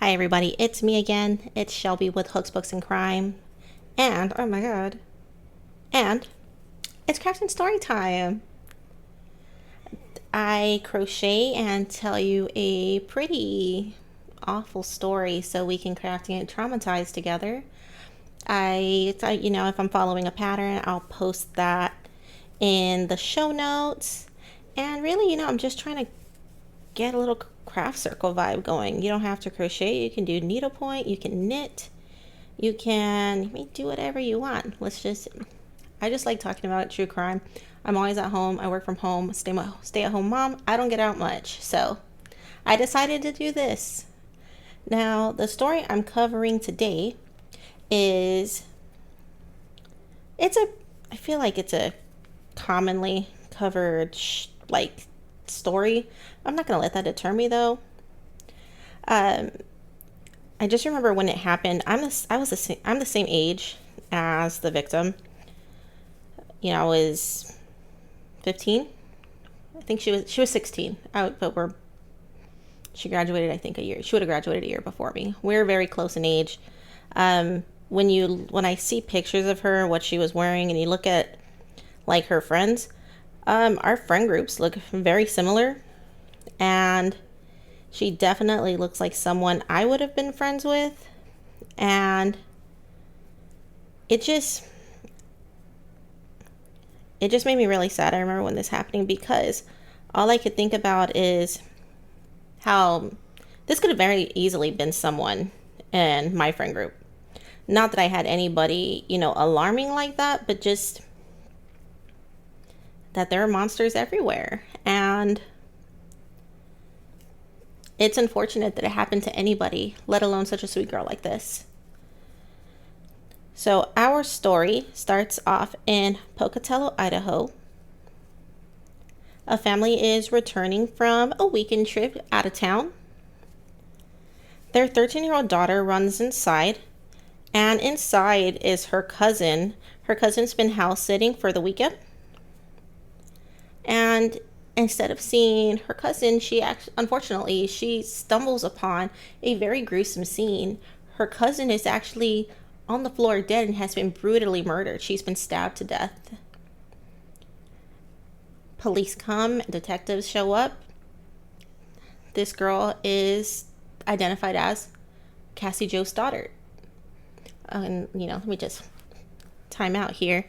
Hi everybody, it's me again. It's Shelby with Hooks Books and Crime. And, oh my god, and it's crafting story time. I crochet and tell you a pretty awful story so we can craft and get traumatized together. If I'm following a pattern, I'll post that in the show notes. And really, I'm just trying to get a little craft circle vibe going. You don't have to crochet, you can do needlepoint, you can knit, you can do whatever you want. I just like talking about true crime. I'm always at home. I work from home, stay at home mom. I don't get out much. So I decided to do this. Now, the story I'm covering today is I feel like it's a commonly covered story. I'm not going to let that deter me though. I just remember when it happened. I'm the same age as the victim. I was 15. I think she was 16. She graduated, I think, a year. She would have graduated a year before me. We're very close in age. When I see pictures of her, what she was wearing, and you look at like her friends, our friend groups look very similar, and she definitely looks like someone I would have been friends with, and it just made me really sad. I remember when this happening because all I could think about is how this could have very easily been someone in my friend group. Not that I had anybody, alarming like that, but just that there are monsters everywhere. And it's unfortunate that it happened to anybody, let alone such a sweet girl like this. So our story starts off in Pocatello, Idaho. A family is returning from a weekend trip out of town. Their 13-year-old daughter runs inside, and inside is her cousin. Her cousin's been house sitting for the weekend. And instead of seeing her cousin, unfortunately, she stumbles upon a very gruesome scene. Her cousin is actually on the floor dead and has been brutally murdered. She's been stabbed to death. Police come, detectives show up. This girl is identified as Cassie Jo Stoddard. And, let me just time out here.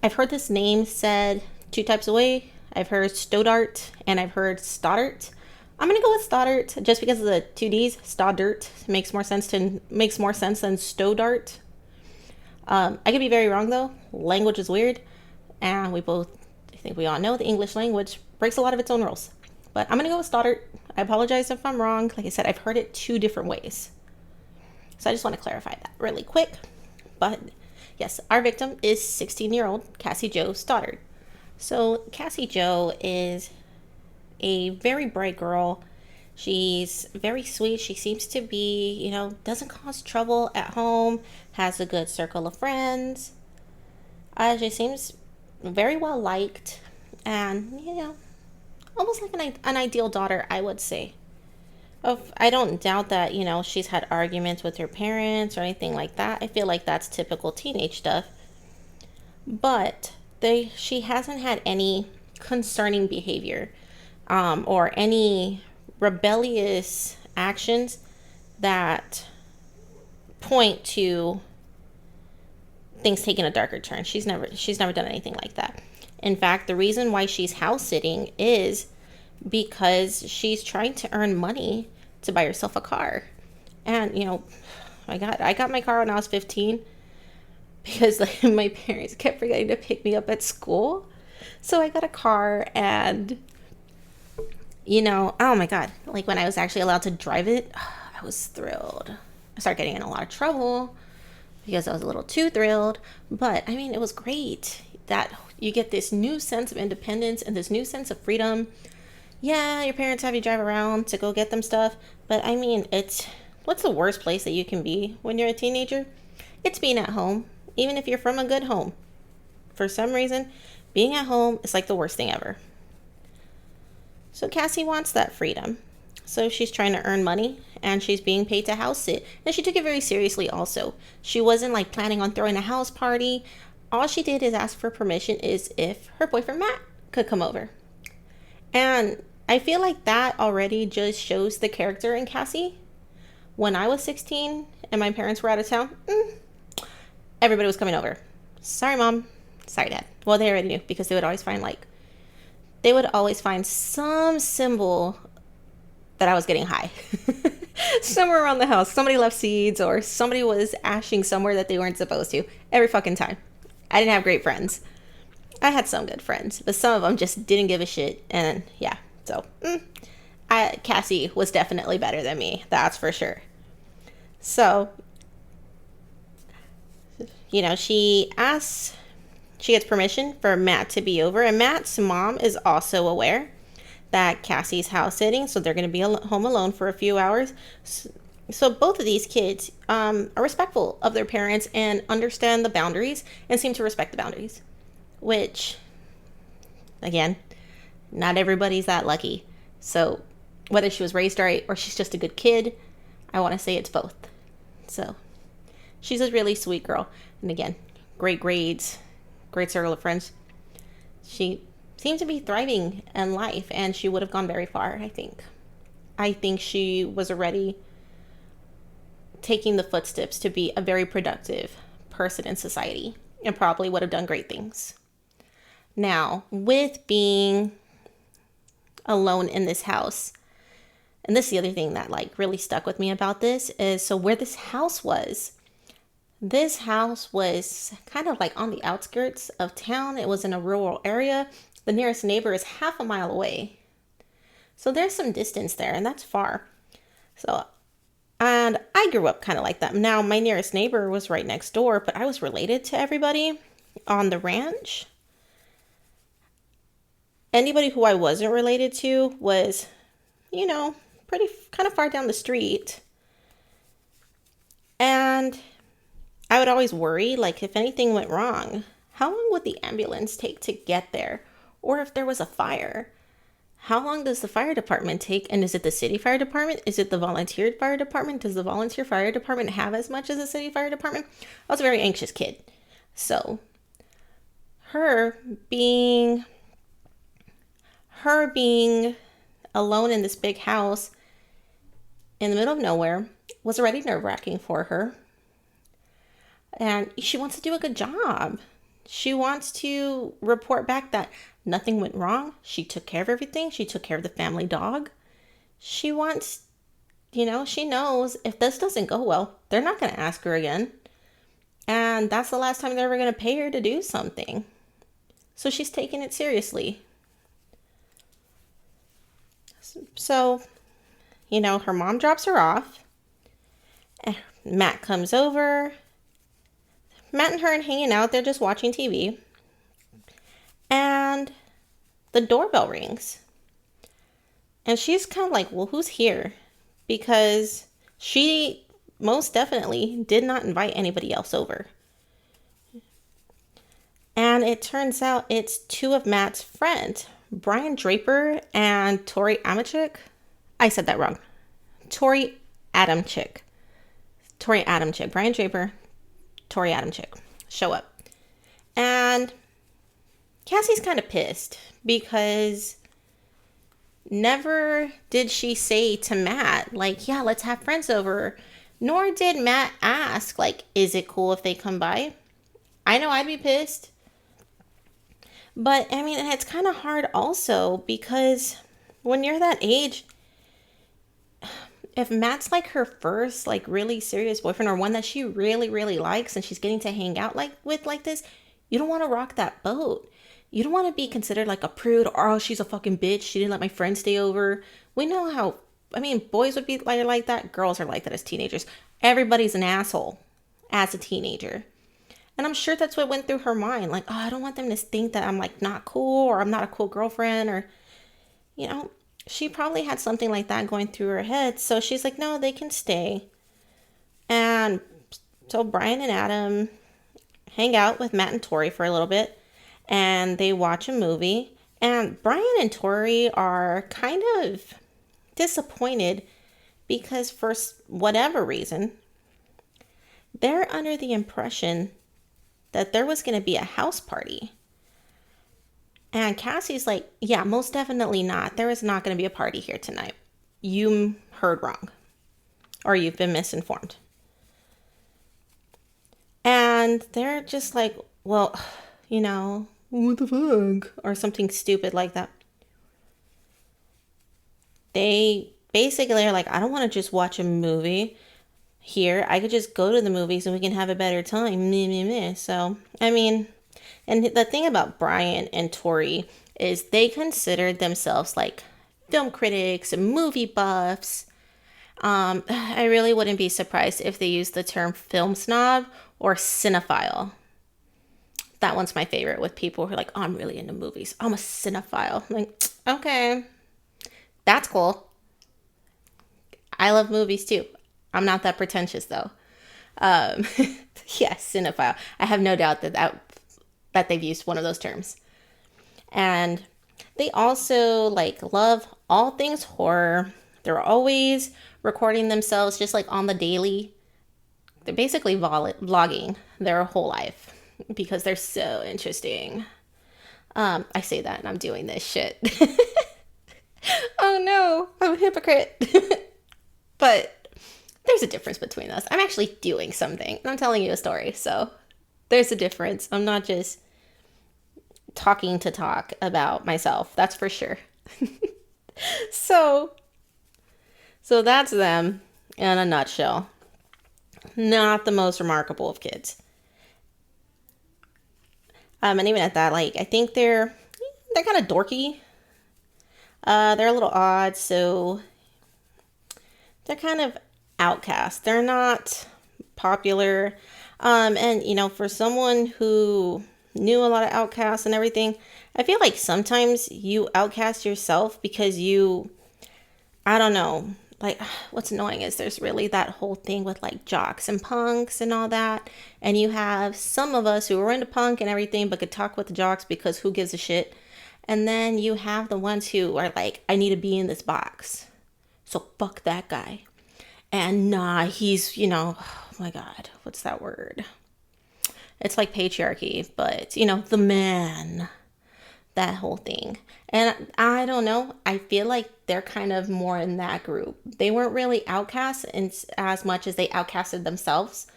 I've heard this name said two types of way. I've heard Stoddart and I've heard Stoddart. I'm gonna go with Stoddart just because of the two D's. Stoddart makes more sense than Stodart. I could be very wrong though. Language is weird, and I think we all know the English language breaks a lot of its own rules. But I'm gonna go with Stoddart. I apologize if I'm wrong. Like I said, I've heard it two different ways, so I just want to clarify that really quick. But yes, our victim is 16-year-old Cassie Jo Stoddard. So Cassie Jo is a very bright girl. She's very sweet. She seems to be, doesn't cause trouble at home, has a good circle of friends. She seems very well liked and, almost like an ideal daughter, I would say. I don't doubt that, she's had arguments with her parents or anything like that. I feel like that's typical teenage stuff. But she hasn't had any concerning behavior or any rebellious actions that point to things taking a darker turn. She's never done anything like that. In fact, the reason why she's house sitting is because she's trying to earn money to buy herself a car. And I got my car when I was 15 because my parents kept forgetting to pick me up at school. So I got a car, and oh my god, like when I was actually allowed to drive it, I was thrilled. I started getting in a lot of trouble because I was a little too thrilled, but it was great that you get this new sense of independence and this new sense of freedom. Yeah, your parents have you drive around to go get them stuff, but what's the worst place that you can be when you're a teenager? It's being at home, even if you're from a good home. For some reason, being at home is like the worst thing ever. So Cassie wants that freedom. So she's trying to earn money and she's being paid to house sit. And she took it very seriously also. She wasn't like planning on throwing a house party. All she did is ask for permission is if her boyfriend Matt could come over. And I feel like that already just shows the character in Cassie. When I was 16 and my parents were out of town, everybody was coming over. Sorry, Mom. Sorry, Dad. Well, they already knew because they would always find some symbol that I was getting high. Somewhere around the house, somebody left seeds or somebody was ashing somewhere that they weren't supposed to. Every fucking time. I didn't have great friends. I had some good friends, but some of them just didn't give a shit. And yeah, so Cassie was definitely better than me. That's for sure. So, she gets permission for Matt to be over, and Matt's mom is also aware that Cassie's house sitting, so they're going to be home alone for a few hours. So both of these kids are respectful of their parents and understand the boundaries and seem to respect the boundaries, which, again, not everybody's that lucky. So whether she was raised right or she's just a good kid, I want to say it's both. So she's a really sweet girl. And again, great grades, great circle of friends. She seemed to be thriving in life and she would have gone very far, I think. I think she was already taking the footsteps to be a very productive person in society and probably would have done great things. Now, with being alone in this house, and this is the other thing that like really stuck with me about this is, so where this house was kind of like on the outskirts of town. It was in a rural area. The nearest neighbor is half a mile away. So there's some distance there, and that's far. So, and I grew up kind of like that. Now, my nearest neighbor was right next door, but I was related to everybody on the ranch. Anybody who I wasn't related to was, pretty kind of far down the street. And I would always worry, like, if anything went wrong, how long would the ambulance take to get there? Or if there was a fire, how long does the fire department take? And is it the city fire department? Is it the volunteer fire department? Does the volunteer fire department have as much as the city fire department? I was a very anxious kid. So her being alone in this big house in the middle of nowhere was already nerve-wracking for her. And she wants to do a good job. She wants to report back that nothing went wrong. She took care of everything. She took care of the family dog. She wants, she knows if this doesn't go well, they're not going to ask her again. And that's the last time they're ever going to pay her to do something. So she's taking it seriously. So, her mom drops her off. Matt comes over. Matt and her are hanging out. They're just watching TV. And the doorbell rings. And she's kind of like, well, who's here? Because she most definitely did not invite anybody else over. And it turns out it's two of Matt's friends, Brian Draper and Tori Adamczyk. I said that wrong. Tori Adamczyk. Brian Draper, Tori Adamczyk show up. And Cassie's kind of pissed because never did she say to Matt, like, yeah, let's have friends over. Nor did Matt ask, like, is it cool if they come by? I know I'd be pissed. But, I mean, it's kind of hard also because when you're that age, if Matt's like her first, like, really serious boyfriend or one that she really, really likes and she's getting to hang out with like this, you don't want to rock that boat. You don't want to be considered like a prude or, oh, she's a fucking bitch. She didn't let my friend stay over. We know how, boys would be like that. Girls are like that as teenagers. Everybody's an asshole as a teenager. And I'm sure that's what went through her mind. Like, oh, I don't want them to think that I'm like not cool or I'm not a cool girlfriend or, she probably had something like that going through her head. So she's like, no, they can stay. And so Brian and Adam hang out with Matt and Tori for a little bit and they watch a movie. And Brian and Tori are kind of disappointed because for whatever reason, they're under the impression that there was going to be a house party. And Cassie's like, yeah, most definitely not. There is not going to be a party here tonight. You heard wrong, or you've been misinformed. And they're just like, well, what the fuck? Or something stupid like that. They basically are like, I don't want to just watch a movie here. I could just go to the movies and we can have a better time. Meh, meh, meh. So, I mean, and the thing about Brian and Tori is they considered themselves like film critics and movie buffs. I really wouldn't be surprised if they used the term film snob or cinephile. That one's my favorite with people who are like, oh, I'm really into movies. I'm a cinephile. I'm like, okay, that's cool. I love movies too. I'm not that pretentious though. Um, yeah, cinephile. I have no doubt that they've used one of those terms. And they also like love all things horror. They're always recording themselves just like on the daily. They're basically vlogging their whole life because they're so interesting. I say that and I'm doing this shit. Oh no, I'm a hypocrite. But there's a difference between us. I'm actually doing something and I'm telling you a story. So there's a difference. I'm not just talking to talk about myself. That's for sure. So that's them in a nutshell. Not the most remarkable of kids. And even at that, like I think they're kind of dorky. They're a little odd, so they're kind of outcast. They're not popular. And for someone who knew a lot of outcasts and everything, I feel like sometimes you outcast yourself because I don't know, like what's annoying is there's really that whole thing with like jocks and punks and all that. And you have some of us who are into punk and everything, but could talk with the jocks because who gives a shit? And then you have the ones who are like, I need to be in this box. So fuck that guy. And nah, he's, oh my God, what's that word? It's like patriarchy, but, the man, that whole thing. And I don't know, I feel like they're kind of more in that group. They weren't really outcasts in as much as they outcasted themselves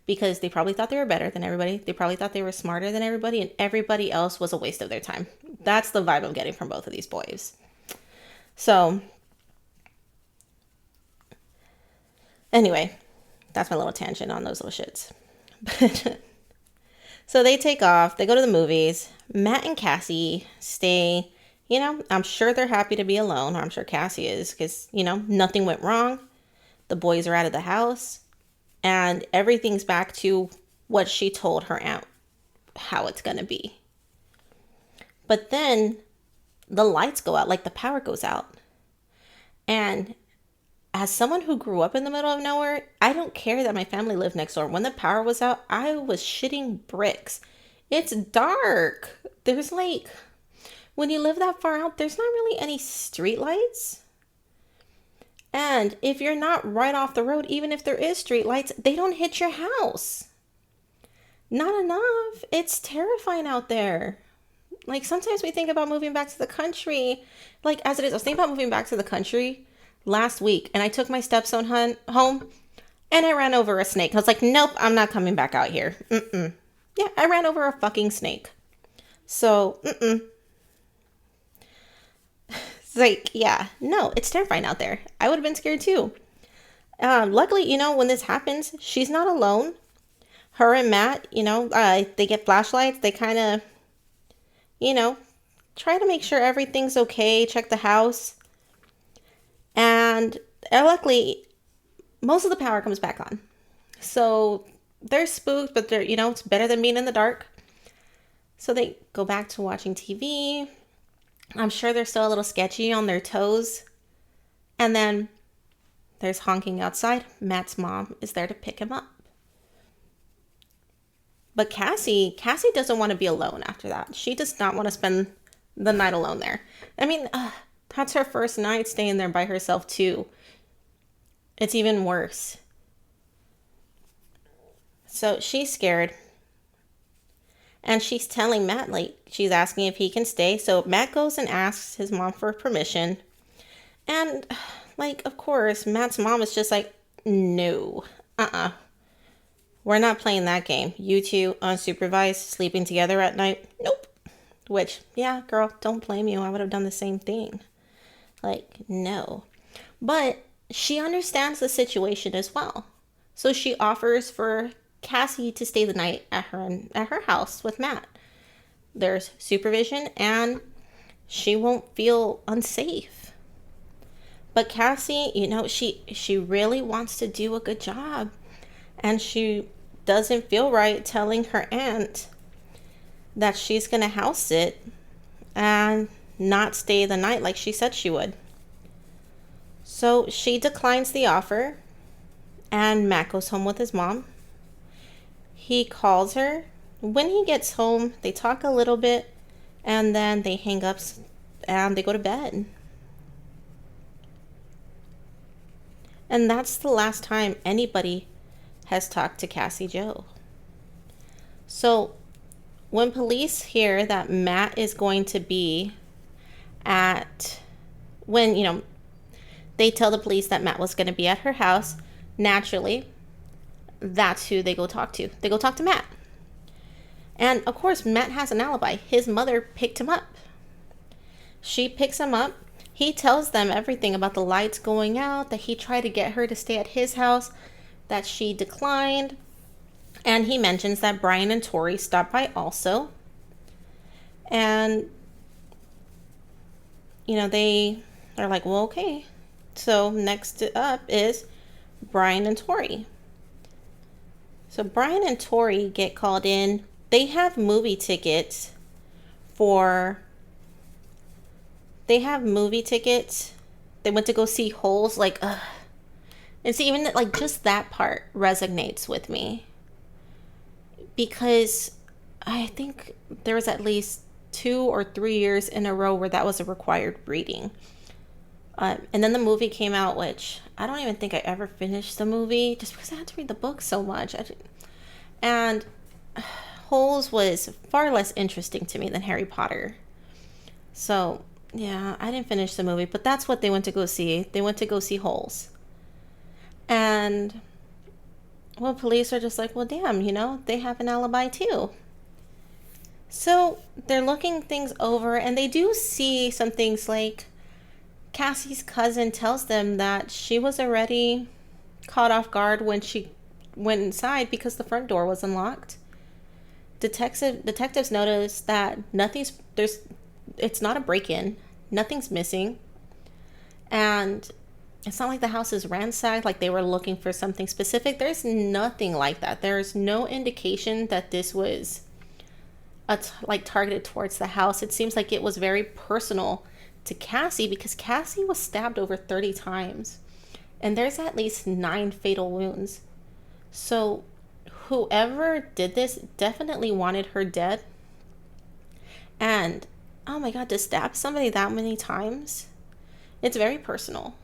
because they probably thought they were better than everybody. They probably thought they were smarter than everybody, and everybody else was a waste of their time. That's the vibe I'm getting from both of these boys. So anyway, that's my little tangent on those little shits. So they take off. They go to the movies. Matt and Cassie stay. I'm sure they're happy to be alone. I'm sure Cassie is because, nothing went wrong. The boys are out of the house. And everything's back to what she told her aunt how it's going to be. But then the lights go out, like the power goes out. And as someone who grew up in the middle of nowhere, I don't care that my family lived next door. When the power was out, I was shitting bricks. It's dark. There's like, when you live that far out, there's not really any street lights. And if you're not right off the road, even if there is street lights, they don't hit your house. Not enough. It's terrifying out there. Like sometimes we think about moving back to the country, like as it is. I was thinking about moving back to the country last week, and I took my stepson home, and I ran over a snake. I was like, nope, I'm not coming back out here. Yeah, I ran over a fucking snake. So, It's like, yeah, no, it's terrifying out there. I would have been scared too. Luckily, when this happens, she's not alone. Her and Matt, they get flashlights. They kind of, try to make sure everything's okay, check the house. And luckily, most of the power comes back on. So they're spooked, but they're, it's better than being in the dark. So they go back to watching TV. I'm sure they're still a little sketchy on their toes. And then there's honking outside. Matt's mom is there to pick him up. But Cassie doesn't want to be alone after that. She does not want to spend the night alone there. I mean, That's her first night staying there by herself, too. It's even worse. So she's scared. And she's telling Matt, like, she's asking if he can stay. So Matt goes and asks his mom for permission. And, like, of course, Matt's mom is just like, no, we're not playing that game. You two, unsupervised, sleeping together at night? Nope. Which, yeah, girl, don't blame you. I would have done the same thing. Like, no. But she understands the situation as well. So she offers for Cassie to stay the night at her house with Matt. There's supervision and she won't feel unsafe. But Cassie, she really wants to do a good job. And she doesn't feel right telling her aunt that she's going to house sit and not stay the night like she said she would. So she declines the offer and Matt goes home with his mom. He calls her. When he gets home, they talk a little bit and then they hang up and they go to bed. And that's the last time anybody has talked to Cassie Jo. So when police hear that Matt is going to be when they tell the police that Matt was going to be at her house, naturally, that's who they go talk to. They go talk to Matt. And of course, Matt has an alibi. His mother picked him up. She picks him up. He tells them everything about the lights going out, that he tried to get her to stay at his house, that she declined. And he mentions that Brian and Tori stopped by also. And, they are like, well, okay. So next up is Brian and Tori. So Brian and Tori get called in. They have movie tickets They went to go see Holes. And see, even just that part resonates with me. Because I think there was at least 2 or 3 years in a row where that was a required reading. And then the movie came out, which I don't even think I ever finished the movie just because I had to read the book so much. And Holes was far less interesting to me than Harry Potter. So, yeah, I didn't finish the movie, but that's what they went to go see. They went to go see Holes. And, well, police are just like, well, damn, they have an alibi too. So they're looking things over and they do see some things like Cassie's cousin tells them that she was already caught off guard when she went inside because the front door was unlocked. Detectives noticed that it's not a break-in, nothing's missing, and it's not like the house is ransacked, like they were looking for something specific. There's nothing like that. There's no indication that this was targeted towards the house. It seems like it was very personal to Cassie because Cassie was stabbed over 30 times and there's at least 9 fatal wounds. So whoever did this definitely wanted her dead. And oh my god, to stab somebody that many times, it's very personal.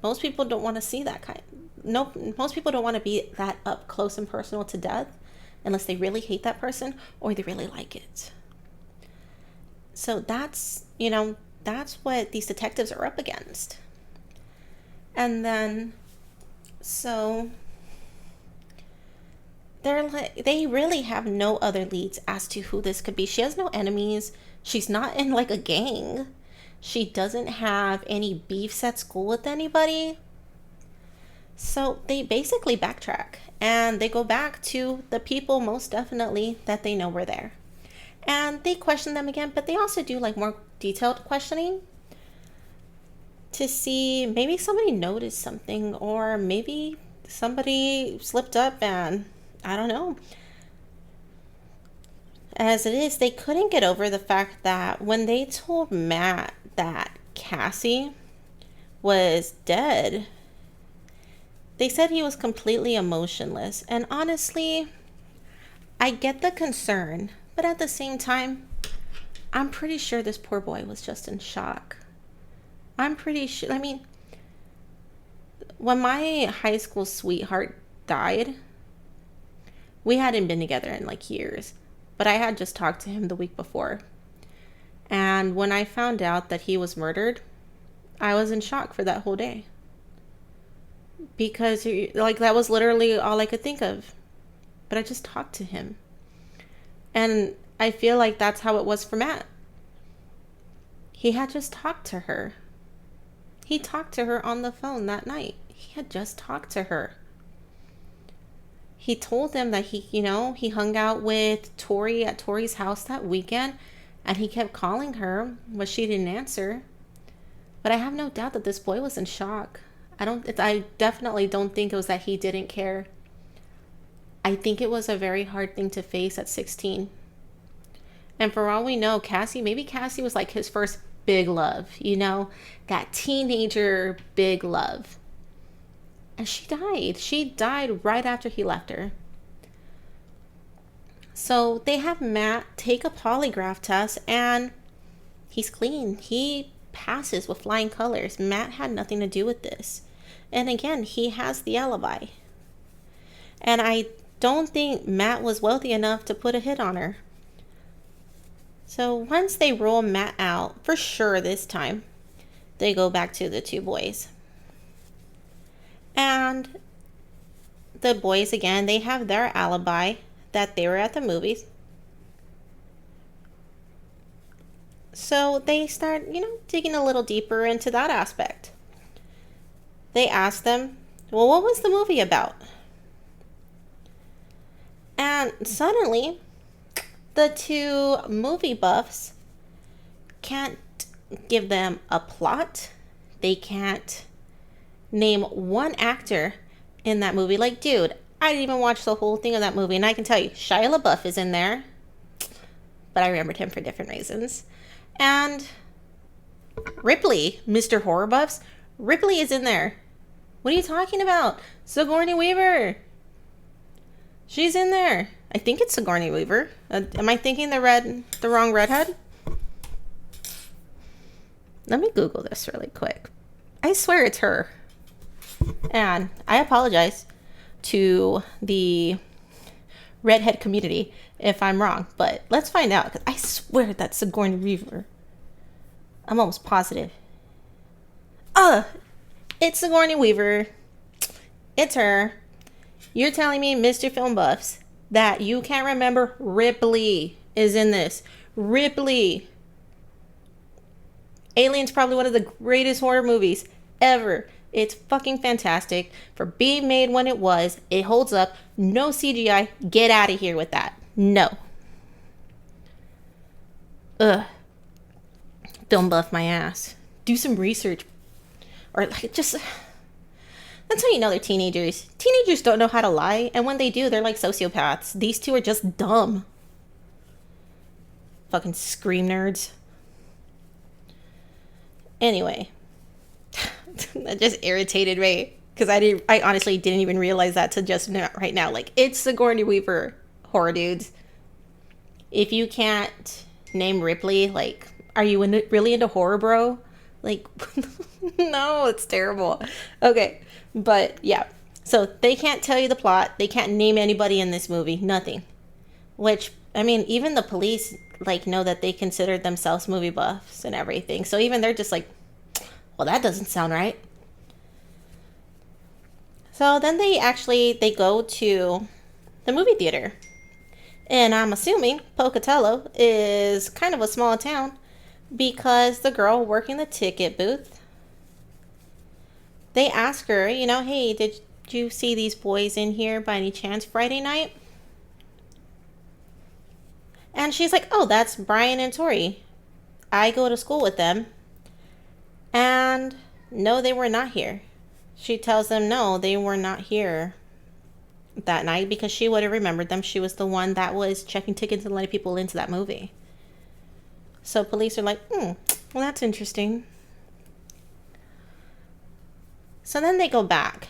Most people don't want to see that most people don't want to be that up close and personal to death unless they really hate that person or they really like it. So that's what these detectives are up against. And then, so they really have no other leads as to who this could be. She has no enemies. She's not in a gang. She doesn't have any beefs at school with anybody. So they basically backtrack and they go back to the people most definitely that they know were there. And they question them again, but they also do more detailed questioning to see maybe somebody noticed something or maybe somebody slipped up and I don't know. As it is, they couldn't get over the fact that when they told Matt that Cassie was dead, they said he was completely emotionless. And honestly, I get the concern, but at the same time, I'm pretty sure this poor boy was just in shock. I'm pretty sure. I mean, when my high school sweetheart died, we hadn't been together in like years, but I had just talked to him the week before. And when I found out that he was murdered, I was in shock for that whole day. Because, like, that was literally all I could think of. But I just talked to him. And I feel like that's how it was for Matt. He had just talked to her. He talked to her on the phone that night. He had just talked to her. He told them that he hung out with Tori at Tori's house that weekend, and he kept calling her, but she didn't answer. But I have no doubt that this boy was in shock. I definitely don't think it was that he didn't care. I think it was a very hard thing to face at 16. And for all we know, maybe Cassie was like his first big love, that teenager big love. And she died. She died right after he left her. So they have Matt take a polygraph test, and he's clean. He passes with flying colors. Matt had nothing to do with this. And again, he has the alibi. And I don't think Matt was wealthy enough to put a hit on her. So once they roll Matt out, for sure this time, they go back to the two boys. And the boys, again, they have their alibi that they were at the movies. So they start, digging a little deeper into that aspect. They ask them, well, what was the movie about? And suddenly, the two movie buffs can't give them a plot. They can't name one actor in that movie. Like, dude, I didn't even watch the whole thing of that movie, and I can tell you, Shia LaBeouf is in there, but I remembered him for different reasons. And Ripley, Mr. Horror Buffs, Ripley is in there. What are you talking about? Sigourney Weaver. She's in there. I think it's Sigourney Weaver. Am I thinking the wrong redhead? Let me Google this really quick. I swear it's her. And I apologize to the redhead community if I'm wrong, but let's find out, because I swear that's Sigourney Weaver. I'm almost positive. It's Sigourney Weaver. It's her. You're telling me, Mr. Film Buffs, that you can't remember Ripley is in this. Ripley. Alien's probably one of the greatest horror movies ever. It's fucking fantastic for being made when it was. It holds up. No CGI. Get out of here with that. No. Film buff my ass. Do some research. Or like just... That's how you know they're teenagers. Teenagers don't know how to lie, and when they do, they're like sociopaths. These two are just dumb. Fucking scream nerds. Anyway. That just irritated me. Because I honestly didn't even realize that till just right now. Like, it's Sigourney Weaver, horror dudes. If you can't name Ripley, like, are you really into horror, bro? Like, no, it's terrible. Okay, but yeah. So they can't tell you the plot. They can't name anybody in this movie. Nothing. Which, I mean, even the police, like, know that they consider themselves movie buffs and everything. So even they're just like, well, that doesn't sound right. So then they go to the movie theater. And I'm assuming Pocatello is kind of a small town, because the girl working the ticket booth, they ask her, hey, did you see these boys in here by any chance Friday night? And she's like, oh, that's Brian and Tori. I go to school with them. And no, they were not here. She tells them no, they were not here that night, because she would have remembered them. She was the one that was checking tickets and letting people into that movie. So police are like, well, that's interesting. So then they go back.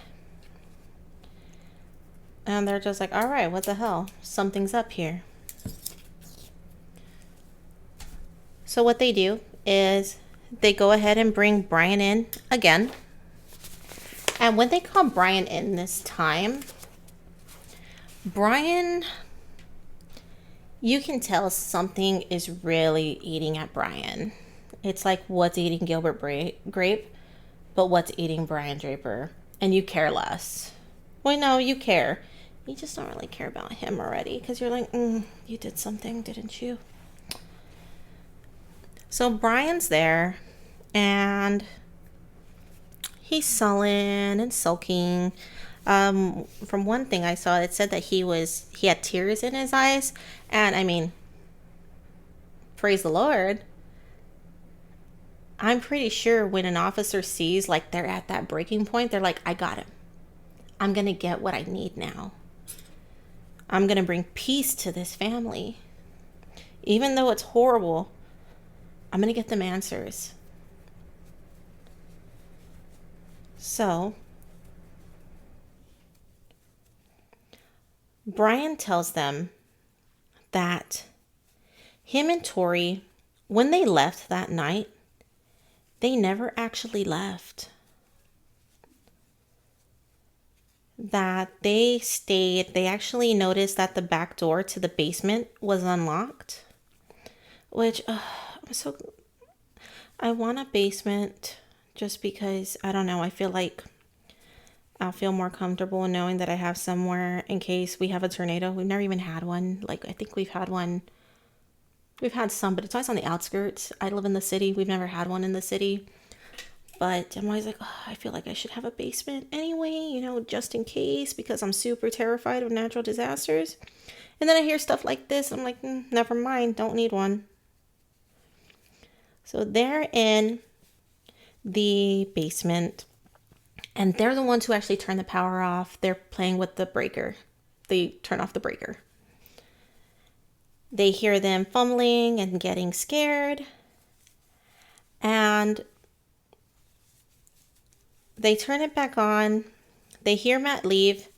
And they're just like, all right, what the hell? Something's up here. So what they do is they go ahead and bring Brian in again. And when they call Brian in this time, Brian, you can tell something is really eating at Brian. It's like what's eating Gilbert Grape, but what's eating Brian Draper. And you care less. Well, no, you care. You just don't really care about him already because you're like, you did something, didn't you? So Brian's there and he's sullen and sulking. From one thing I saw, it said that he had tears in his eyes. And I mean, praise the Lord. I'm pretty sure when an officer sees like they're at that breaking point, they're like, I got him. I'm going to get what I need now. I'm going to bring peace to this family. Even though it's horrible, I'm going to get them answers. So, Brian tells them that him and Tori, when they left that night, they never actually left. That they stayed. They actually noticed that the back door to the basement was unlocked. Which, I want a basement just because, I don't know, I feel like I'll feel more comfortable knowing that I have somewhere in case we have a tornado. We've never even had one. Like, I think we've had one. We've had some, but it's always on the outskirts. I live in the city. We've never had one in the city. But I'm always like, I feel like I should have a basement anyway, just in case, because I'm super terrified of natural disasters. And then I hear stuff like this. I'm like, never mind. Don't need one. So they're in the basement. And they're the ones who actually turn the power off. They're playing with the breaker. They turn off the breaker. They hear them fumbling and getting scared. And they turn it back on. They hear Matt leave.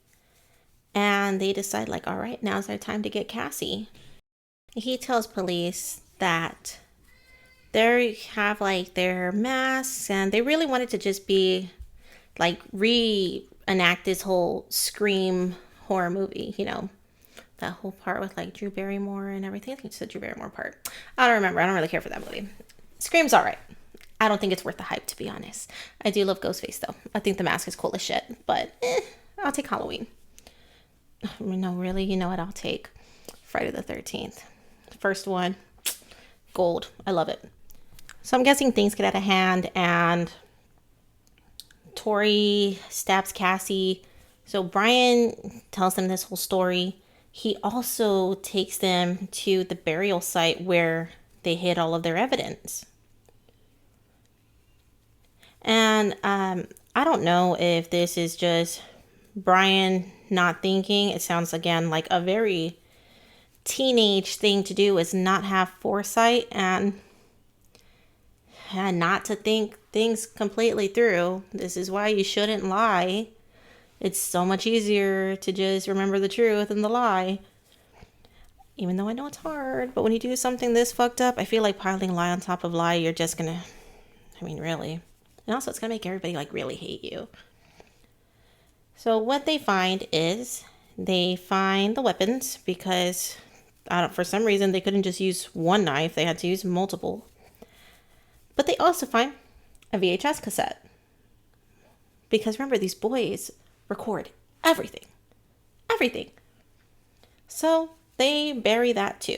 And they decide, like, all right, now's our time to get Cassie. He tells police that they have, like, their masks. And they really wanted to just be, like, reenact this whole Scream horror movie, that whole part with like Drew Barrymore and everything. I think it's the Drew Barrymore part. I don't remember. I don't really care for that movie. Scream's all right. I don't think it's worth the hype, to be honest. I do love Ghostface though. I think the mask is cool as shit, but I'll take Halloween. No, really, you know what? I'll take Friday the 13th. First one, gold. I love it. So I'm guessing things get out of hand and Tori stabs Cassie. So Brian tells them this whole story. He also takes them to the burial site where they hid all of their evidence. And I don't know if this is just Brian not thinking. It sounds, again, like a very teenage thing to do is not have foresight and not to think things completely through. This is why you shouldn't lie. It's so much easier to just remember the truth than the lie. Even though I know it's hard, but when you do something this fucked up, I feel like piling lie on top of lie, you're just gonna, really. And also it's gonna make everybody like really hate you. So what they find is they find the weapons because for some reason they couldn't just use one knife, they had to use multiple. But they also find a VHS cassette. Because remember, these boys record everything. Everything. So they bury that too.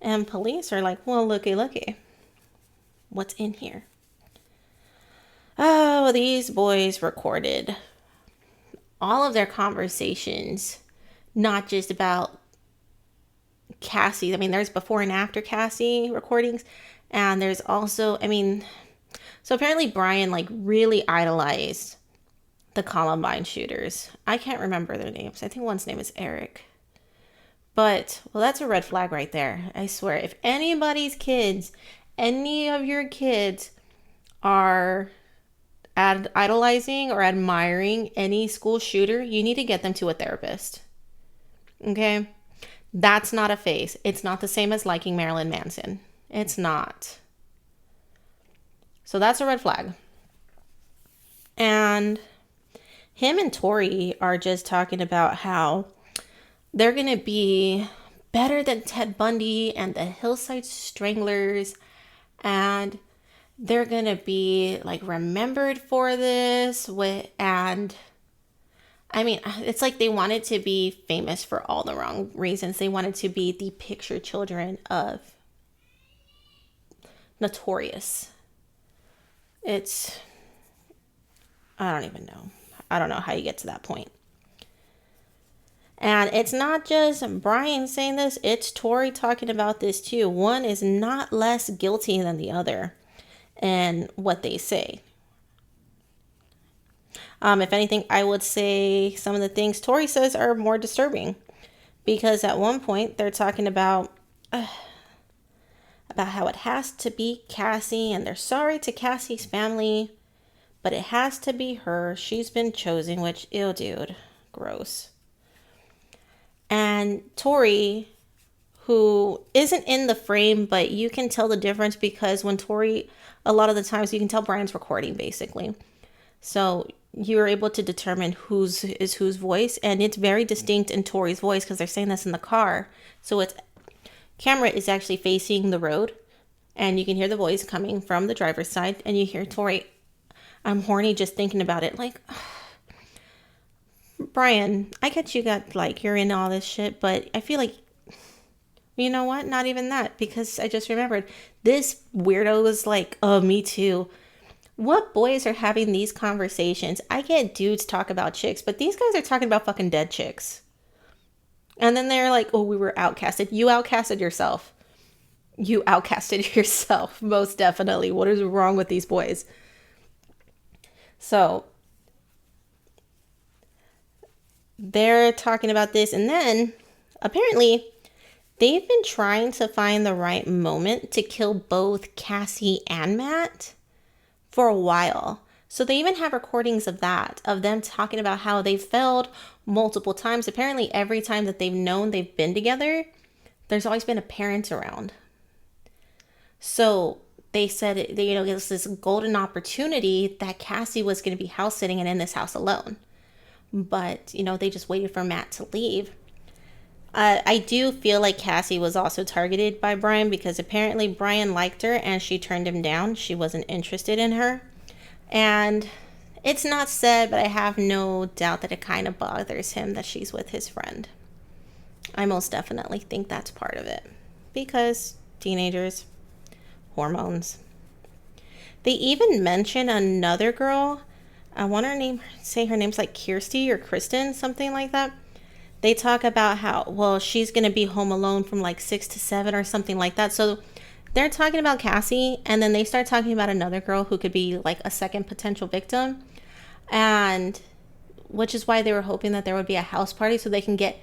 And police are like, well, looky. What's in here? Oh, these boys recorded all of their conversations, not just about Cassie. There's before and after Cassie recordings. And there's also, so apparently Brian like really idolized the Columbine shooters. I can't remember their names. I think one's name is Eric. But, well, that's a red flag right there. I swear, if any of your kids are idolizing or admiring any school shooter, you need to get them to a therapist. Okay? That's not a phase. It's not the same as liking Marilyn Manson. It's not. So that's a red flag. And him and Tori are just talking about how they're going to be better than Ted Bundy and the Hillside Stranglers. And they're going to be like remembered for this. And I mean, it's like they wanted to be famous for all the wrong reasons. They wanted to be the picture children of Notorious. I don't even know. I don't know how you get to that point. And it's not just Brian saying this, it's Tori talking about this too. One is not less guilty than the other in what they say. If anything, I would say some of the things Tori says are more disturbing. Because at one point, they're talking about how it has to be Cassie, and they're sorry to Cassie's family, but it has to be her. She's been chosen, which, ew, dude, gross. And Tori, who isn't in the frame, but you can tell the difference because when Tori, a lot of the times you can tell Brian's recording basically. So you're able to determine whose voice, and it's very distinct in Tori's voice because they're saying this in the car. So its camera is actually facing the road, and you can hear the voice coming from the driver's side, and you hear Tori, I'm horny just thinking about it. Like, Brian, I get you got like you're in all this shit, but I feel like, you know what? Not even that, because I just remembered this weirdo was like, oh, me too. What boys are having these conversations? I get dudes talk about chicks, but these guys are talking about fucking dead chicks. And then they're like, oh, we were outcasted. You outcasted yourself. You outcasted yourself, most definitely. What is wrong with these boys? So they're talking about this, and then apparently they've been trying to find the right moment to kill both Cassie and Matt for a while. So they even have recordings of that, of them talking about how they failed multiple times. Apparently every time that they've known they've been together, there's always been a parent around. So they said, it was this golden opportunity that Cassie was going to be house sitting and in this house alone. But, they just waited for Matt to leave. I do feel like Cassie was also targeted by Brian because apparently Brian liked her and she turned him down. She wasn't interested in her. And it's not said, but I have no doubt that it kind of bothers him that she's with his friend. I most definitely think that's part of it. Because teenagers, hormones. They even mention another girl. I want say her name's like Kirsty or Kristen, something like that. They talk about how, well, she's going to be home alone from like 6 to 7 or something like that. So they're talking about Cassie, and then they start talking about another girl who could be like a second potential victim. And which is why they were hoping that there would be a house party so they can get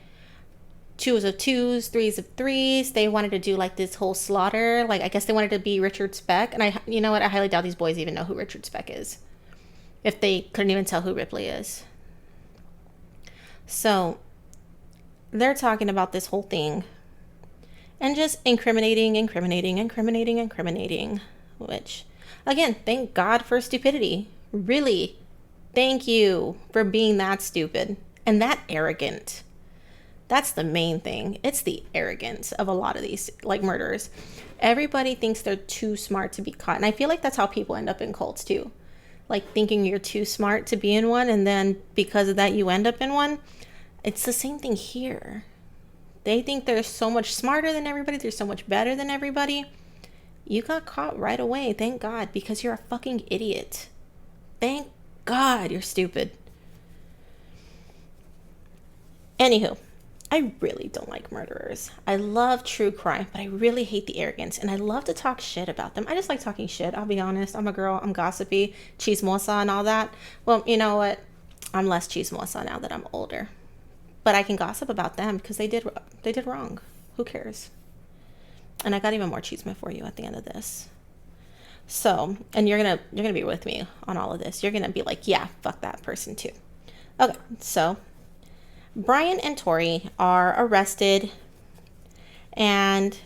2s of 2s, 3s of 3s. They wanted to do like this whole slaughter. Like, I guess they wanted to be Richard Speck. And you know what? I highly doubt these boys even know who Richard Speck is, if they couldn't even tell who Ripley is. So they're talking about this whole thing and just incriminating, which, again, thank God for stupidity. Really, thank you for being that stupid and that arrogant. That's the main thing. It's the arrogance of a lot of these like murderers. Everybody thinks they're too smart to be caught. And I feel like that's how people end up in cults too. Like thinking you're too smart to be in one, and then because of that you end up in one. It's the same thing here. They think they're so much smarter than everybody. They're so much better than everybody. You got caught right away. Thank God, because you're a fucking idiot. Thank God you're stupid. Anywho, I really don't like murderers. I love true crime, but I really hate the arrogance, and I love to talk shit about them. I just like talking shit. I'll be honest. I'm a girl. I'm gossipy, chismosa and all that. Well, you know what? I'm less chismosa now that I'm older. But I can gossip about them because they did wrong. Who cares? And I got even more chisme for you at the end of this. So, and you're gonna be with me on all of this. You're gonna be like, yeah, fuck that person too. Okay, so Brian and Tori are arrested, and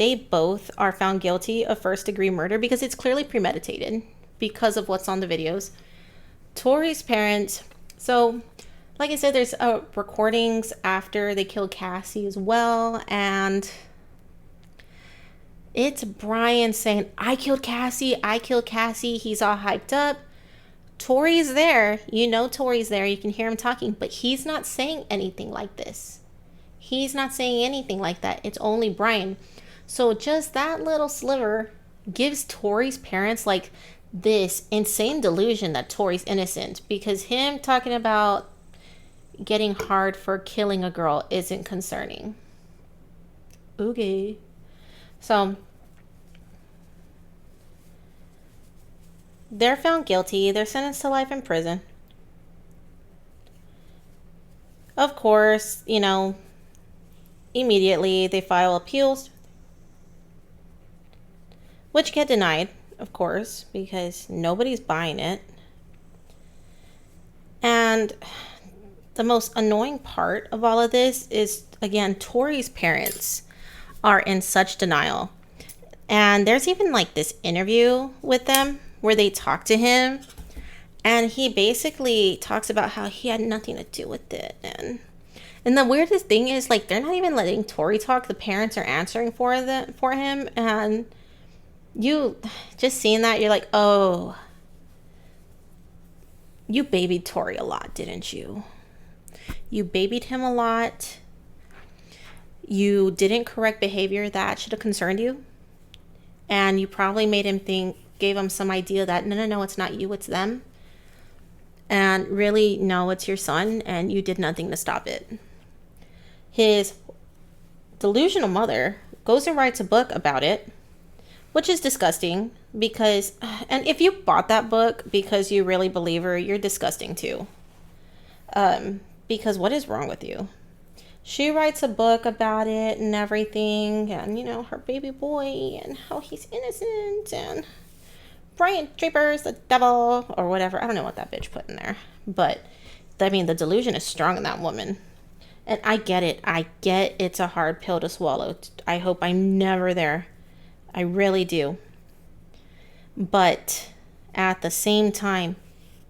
they both are found guilty of first-degree murder because it's clearly premeditated because of what's on the videos. Tori's parents, so like I said, there's recordings after they killed Cassie as well, and it's Brian saying, I killed Cassie, he's all hyped up. Tori's there, Tori's there, you can hear him talking, but he's not saying anything like this. He's not saying anything like that. It's only Brian. So just that little sliver gives Tori's parents like this insane delusion that Tori's innocent, because him talking about getting hard for killing a girl isn't concerning. Okay. So they're found guilty. They're sentenced to life in prison. Of course, immediately they file appeals, which get denied, of course, because nobody's buying it. And the most annoying part of all of this is, again, Tori's parents are in such denial. And there's even like this interview with them where they talk to him, and he basically talks about how he had nothing to do with it. And the weirdest thing is, like, they're not even letting Tori talk. The parents are answering for him, and you just seeing that, you're like, oh, you babied Tori a lot, didn't you? You babied him a lot. You didn't correct behavior that should have concerned you. And you probably made him gave him some idea that, no, it's not you, it's them. And really, no, it's your son, and you did nothing to stop it. His delusional mother goes and writes a book about it, which is disgusting because, and if you bought that book because you really believe her, you're disgusting too. Because what is wrong with you? She writes a book about it and everything, and her baby boy and how he's innocent, and Brian Draper's the devil or whatever. I don't know what that bitch put in there, but the delusion is strong in that woman. And I get it. I get it's a hard pill to swallow. I hope I'm never there. I really do. But at the same time,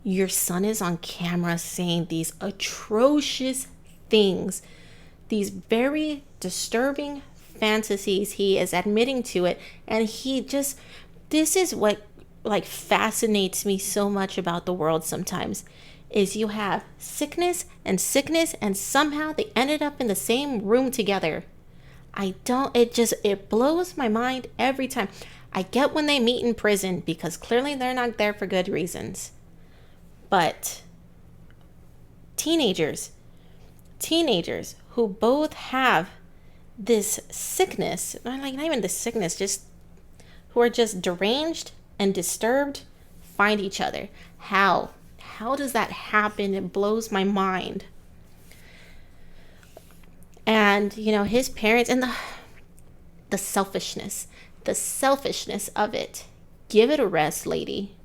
your son is on camera saying these atrocious things, these very disturbing fantasies. He is admitting to it. And this is what fascinates me so much about the world sometimes, is you have sickness, and somehow they ended up in the same room together. It blows my mind every time. I get when they meet in prison because clearly they're not there for good reasons. But teenagers who both have this sickness, not even this sickness, just who are just deranged and disturbed, find each other. How does that happen? It blows my mind. And his parents, and the selfishness of it. Give it a rest, lady.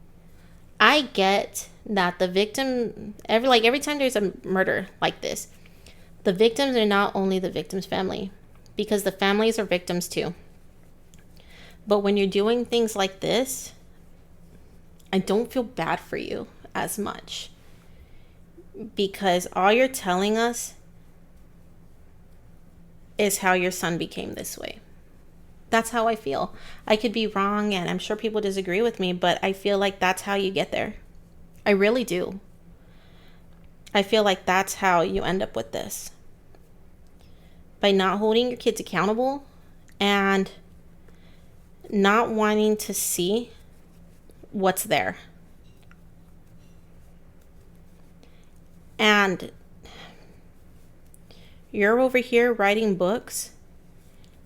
I get that the victim, every time there's a murder like this, the victims are not only the victim's family, because the families are victims too. But when you're doing things like this, I don't feel bad for you as much, because all you're telling us is how your son became this way. That's how I feel. I could be wrong, and I'm sure people disagree with me, but I feel like that's how you get there. I really do. I feel like that's how you end up with this. By not holding your kids accountable and not wanting to see what's there. And you're over here writing books,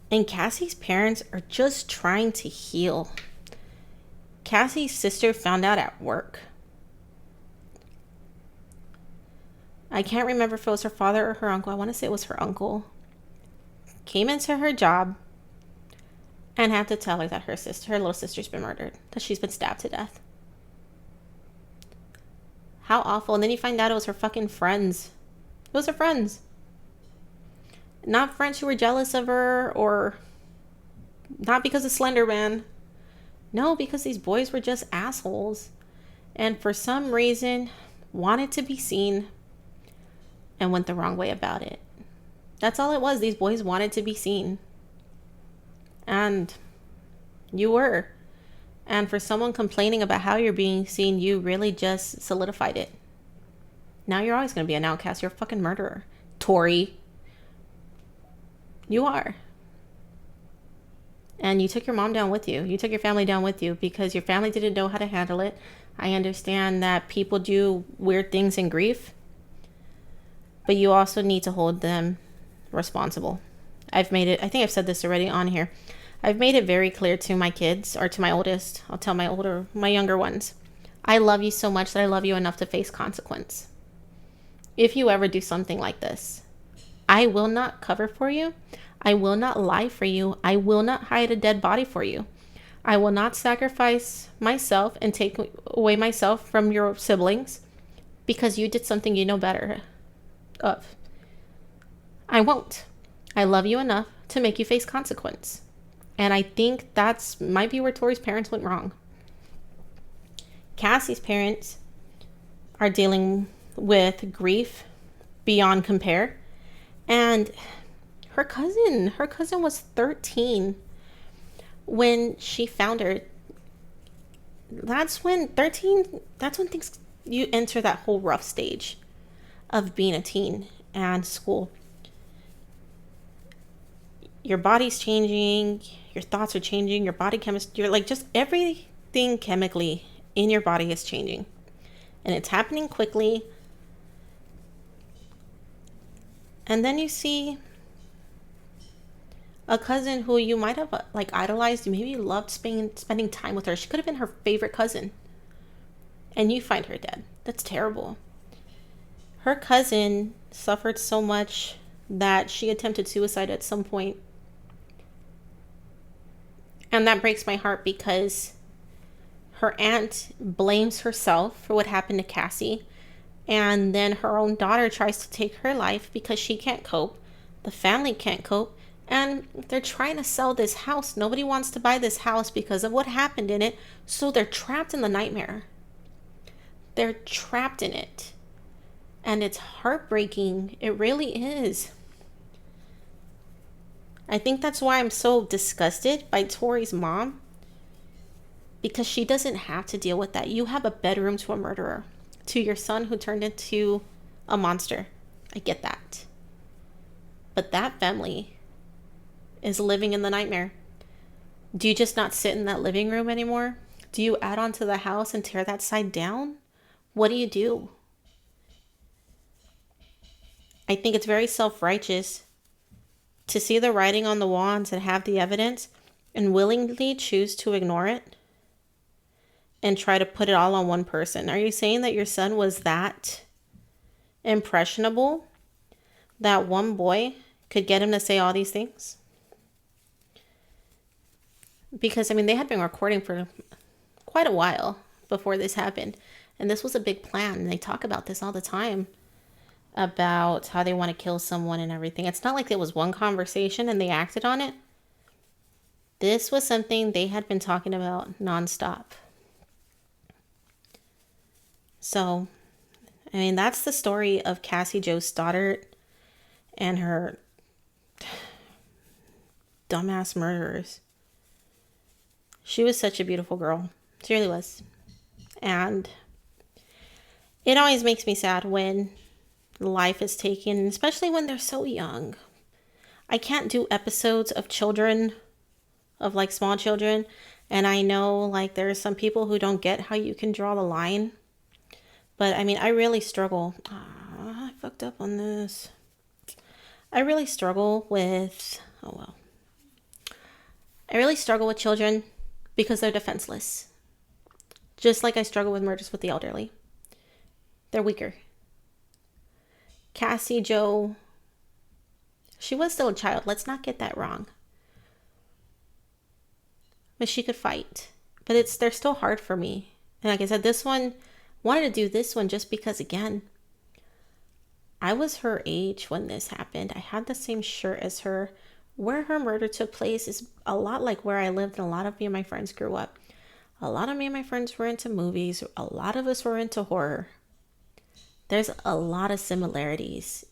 and Cassie's parents are just trying to heal. Cassie's sister found out at work. I can't remember if it was her father or her uncle. I want to say it was her uncle. Came into her job and had to tell her that her little sister's been murdered, that she's been stabbed to death. How awful. And then you find out it was her fucking friends. It was her friends. Not friends who were jealous of her or Not because of Slender Man. No, because these boys were just assholes. And for some reason, wanted to be seen and went the wrong way about it. That's all it was. These boys wanted to be seen. And you were. And for someone complaining about how you're being seen, you really just solidified it. Now you're always going to be an outcast. You're a fucking murderer. Tori. You are. And you took your mom down with you. You took your family down with you because your family didn't know how to handle it. I understand that people do weird things in grief, but you also need to hold them responsible. I think I've said this already on here. I've made it very clear to my kids, or to my oldest. I'll tell my younger ones, I love you so much that I love you enough to face consequence. If you ever do something like this, I will not cover for you. I will not lie for you. I will not hide a dead body for you. I will not sacrifice myself and take away myself from your siblings because you did something you know better of. I won't. I love you enough to make you face consequence. And I think that's might be where Tori's parents went wrong. Cassie's parents are dealing with grief beyond compare. And her cousin was 13 when she found her. That's when things, you enter that whole rough stage of being a teen and school. Your body's changing, your thoughts are changing, your body chemistry, you're like, just everything chemically in your body is changing. And it's happening quickly. And then you see a cousin who you might have like idolized, maybe you loved spending time with her. She could have been her favorite cousin. And you find her dead. That's terrible. Her cousin suffered so much that she attempted suicide at some point. And that breaks my heart because her aunt blames herself for what happened to Cassie. And then her own daughter tries to take her life because she can't cope. The family can't cope. And they're trying to sell this house. Nobody wants to buy this house because of what happened in it. So they're trapped in the nightmare. They're trapped in it. And it's heartbreaking. It really is. I think that's why I'm so disgusted by Tori's mom. Because she doesn't have to deal with that. You have a bedroom to a murderer. To your son who turned into a monster. I get that. But that family is living in the nightmare. Do you just not sit in that living room anymore? Do you add on to the house and tear that side down? What do you do? I think it's very self-righteous to see the writing on the walls and have the evidence and willingly choose to ignore it and try to put it all on one person. Are you saying that your son was that impressionable that one boy could get him to say all these things? Because, I mean, they had been recording for quite a while before this happened. And this was a big plan. And they talk about this all the time. About how they want to kill someone and everything. It's not like it was one conversation and they acted on it. This was something they had been talking about nonstop. So, I mean, that's the story of Cassie Jo Stoddart and her dumbass murderers. She was such a beautiful girl. She really was. And it always makes me sad when life is taken, especially when they're so young. I can't do episodes of children, of like small children. And I know like there are some people who don't get how you can draw the line. But I mean, I really struggle. I fucked up on this. I really struggle with, I really struggle with children because they're defenseless. Just like I struggle with murders with the elderly. They're weaker. Cassie Jo, she was still a child. Let's not get that wrong. But she could fight. But they're still hard for me. And like I said, this one, wanted to do this one just because, again, I was her age when this happened. I had the same shirt as her. where her murder took place is a lot like where I lived and a lot of me and my friends grew up. A lot of me and my friends were into movies. A lot of us were into horror. There's a lot of similarities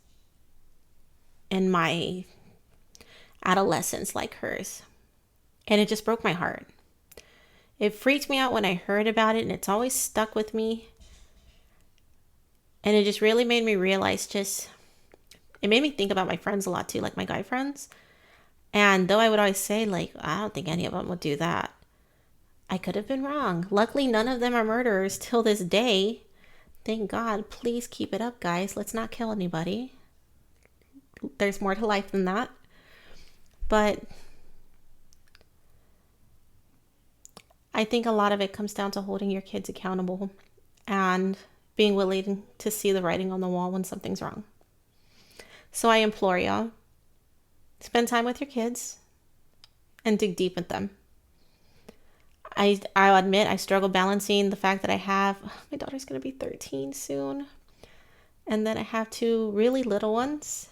in my adolescence like hers. And it just broke my heart. It freaked me out when I heard about it, and it's always stuck with me. And it just really made me realize it made me think about my friends a lot too, like my guy friends. And though I would always say, like, I don't think any of them would do that, I could have been wrong. Luckily, none of them are murderers till this day. Thank God. Please keep it up, guys. Let's not kill anybody. There's more to life than that. But I think a lot of it comes down to holding your kids accountable and being willing to see the writing on the wall when something's wrong. So I implore y'all, spend time with your kids and dig deep with them. I'll admit I struggle balancing the fact that my daughter's going to be 13 soon. And then I have two really little ones.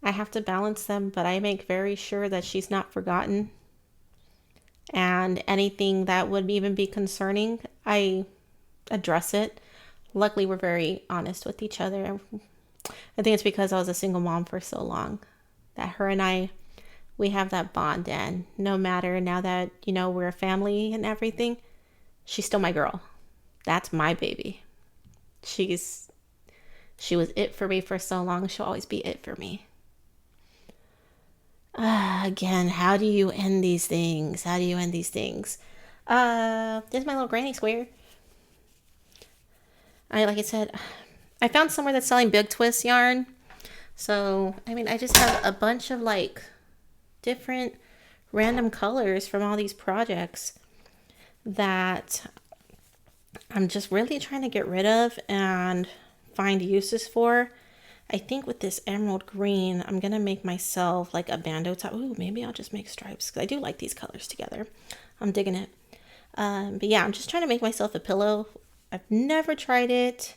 I have to balance them, but I make very sure that she's not forgotten. And anything that would even be concerning, I address it. Luckily, we're very honest with each other. I think it's because I was a single mom for so long that her and I, we have that bond. And no matter now that, we're a family and everything, she's still my girl. That's my baby. She was it for me for so long. She'll always be it for me. Again, how do you end these things? This is my little granny square. Like I said, I found somewhere that's selling Big Twist yarn. So, I just have a bunch of different random colors from all these projects that I'm just really trying to get rid of and find uses for. I think with this emerald green, I'm going to make myself a bandeau top. Ooh, maybe I'll just make stripes because I do like these colors together. I'm digging it. But yeah, I'm just trying to make myself a pillow. I've never tried it.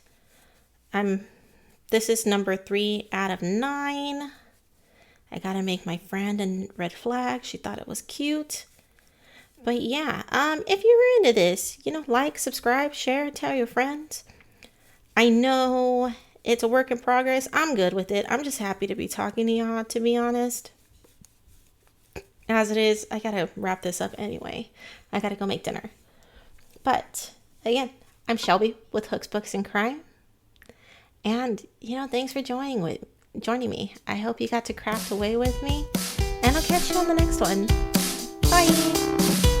This is number 3 out of 9. I got to make my friend a red flag. She thought it was cute. But yeah, if you were into this, like, subscribe, share, tell your friends. I know it's a work in progress. I'm good with it. I'm just happy to be talking to y'all, to be honest. As it is, I gotta wrap this up anyway. I gotta go make dinner. But again, I'm Shelby with Hooks, Books, and Crime. And, thanks for joining me. I hope you got to craft away with me. And I'll catch you on the next one. Bye.